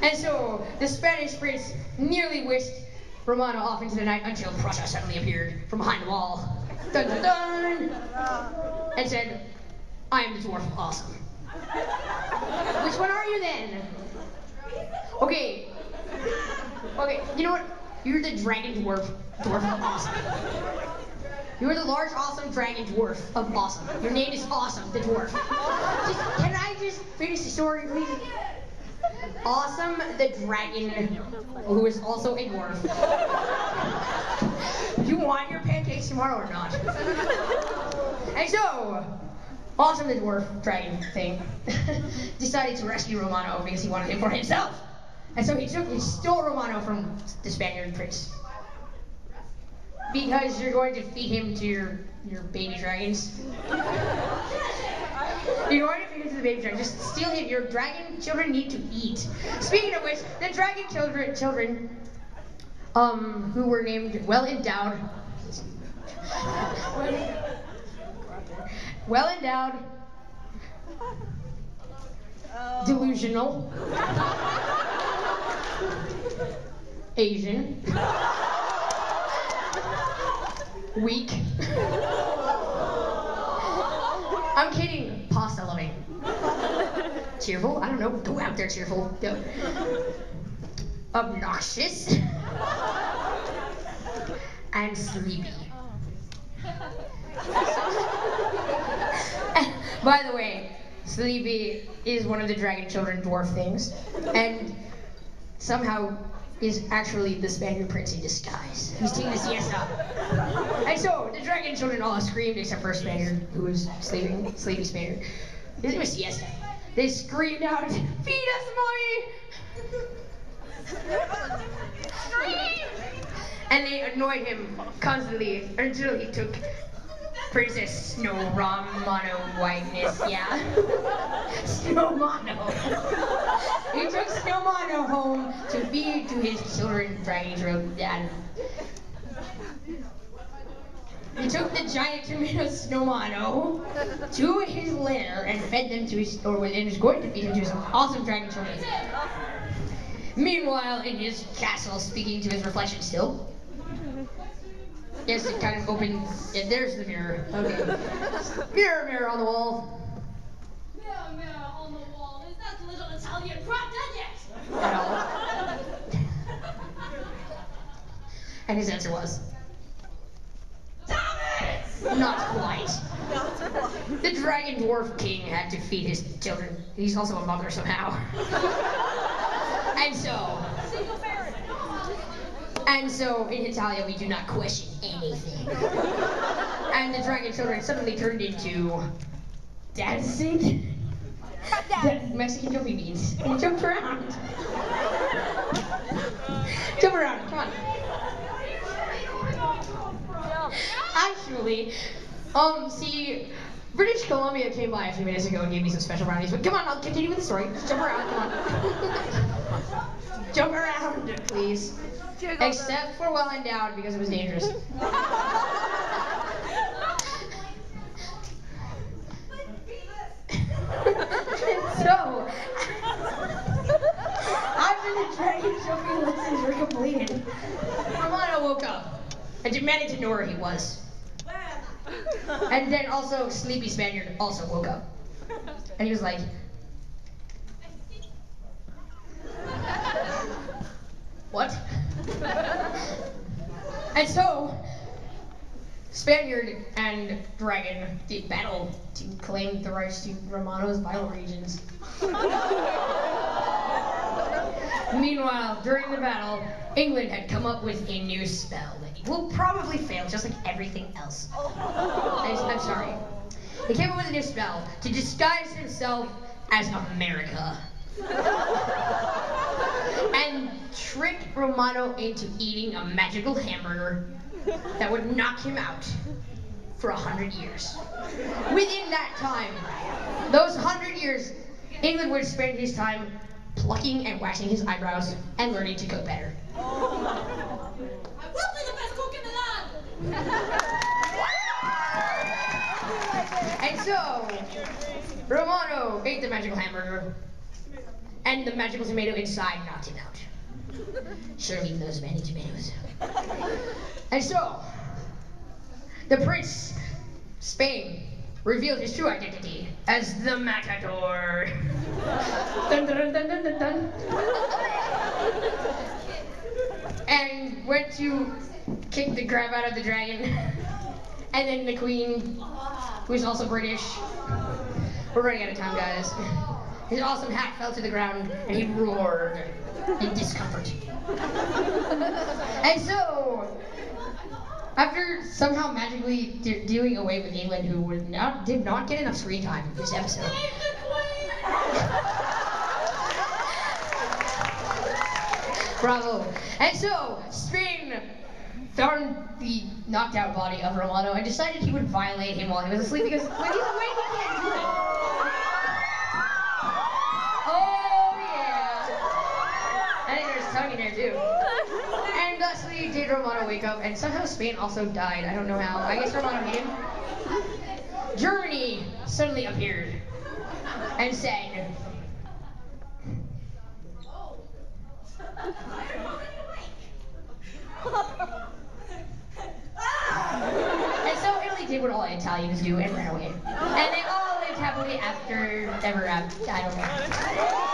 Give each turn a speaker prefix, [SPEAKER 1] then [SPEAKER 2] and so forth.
[SPEAKER 1] And so the Spanish prince nearly whisked Romano off into the night until Prussia suddenly appeared from behind the wall. Dun dun dun! And said, I am the dwarf of awesome. Which one are you then? Okay, you know what? You're the dragon dwarf of awesome. You're the large, awesome dragon dwarf of awesome. Your name is Awesome, the dwarf. Can I just finish the story, please? Awesome, the dragon, who is also a dwarf. You want your pancakes tomorrow or not? And so, Awesome, the dwarf dragon thing, decided to rescue Romano because he wanted him for himself. And so he stole Romano from the Spaniard prince. Because you're going to feed him to your baby dragons. You're going to feed him to the baby dragons. Just steal him. Your dragon children need to eat. Speaking of which, the dragon children, who were named well endowed, delusional, Asian, weak. I'm kidding. Pasta loving. Cheerful? I don't know. Go out there, cheerful. Go. Obnoxious. And sleepy. By the way, sleepy is one of the dragon children dwarf things, and somehow is actually the Spaniard prince in disguise. He's taking a siesta. And so, the dragon children all screamed except for a Spaniard who was sleeping, sleepy Spaniard. His name was Siesta. They screamed out, feed us, mommy! And they annoyed him constantly until he took Princess Snowmano whiteness, yeah. Snowmano. He took Snowmano home to feed to his children, dragon dad. He took the giant tomato Snowmano to his lair and fed them to his, and was going to feed him to his awesome dragon children. Meanwhile, in his castle, speaking to his reflection still. Yes, it kind of opened. Yeah, there's the mirror. Okay. Mirror, mirror on the wall.
[SPEAKER 2] Mirror, mirror on the wall. Is that little Italian brat done yet?
[SPEAKER 1] At all. And his answer was, damn it! Not quite. The dragon dwarf king had to feed his children. He's also a mother somehow. And so, in Hetalia, we do not question anything. And the dragon children suddenly turned into dancing Mexican jumping beans. And he jumped around. Jump around, come on. Actually, see, British Columbia came by a few minutes ago and gave me some special brownies. But come on, I'll continue with the story. Just jump around, come on. Jump around, please. Except for well endowed because it was dangerous. So, after the dragon jumping lessons were completed, Romano woke up and demanded to know where he was. And then also, Sleepy Spaniard also woke up. And he was like, what? And so, Spaniard and Dragon did battle to claim the rights to Romano's vital regions. Meanwhile, during the battle, England had come up with a new spell that will probably fail, just like everything else. I'm sorry. He came up with a new spell to disguise himself as America. And trick Romano into eating a magical hamburger that would knock him out for 100 years. Within that time, those 100 years, England would spend his time plucking and waxing his eyebrows and learning to cook better.
[SPEAKER 2] I will be the best cook in the land!
[SPEAKER 1] And so, Romano ate the magical hamburger and the magical tomato inside knocked him out. Serving those many tomatoes. And so, the Prince Spain revealed his true identity as the Matador. Dun, dun, dun, dun, dun, dun. And went to kick the crap out of the dragon. And then the Queen, who's also British. We're running out of time, guys. His awesome hat fell to the ground, and he roared in discomfort. And so, after somehow magically doing away with England, who did not get enough screen time this episode. Bravo. And so, Spain found the knocked out body of Romano and decided he would violate him while he was asleep because when he's awake he can't do it. Oh yeah. I think there's tongue in there too. And thusly did Romano wake up, and somehow Spain also died. I don't know how. I guess Romano hit him. Germany suddenly appeared and said, and so Italy did what all Italians do and ran away. And they all lived happily ever after. I don't know.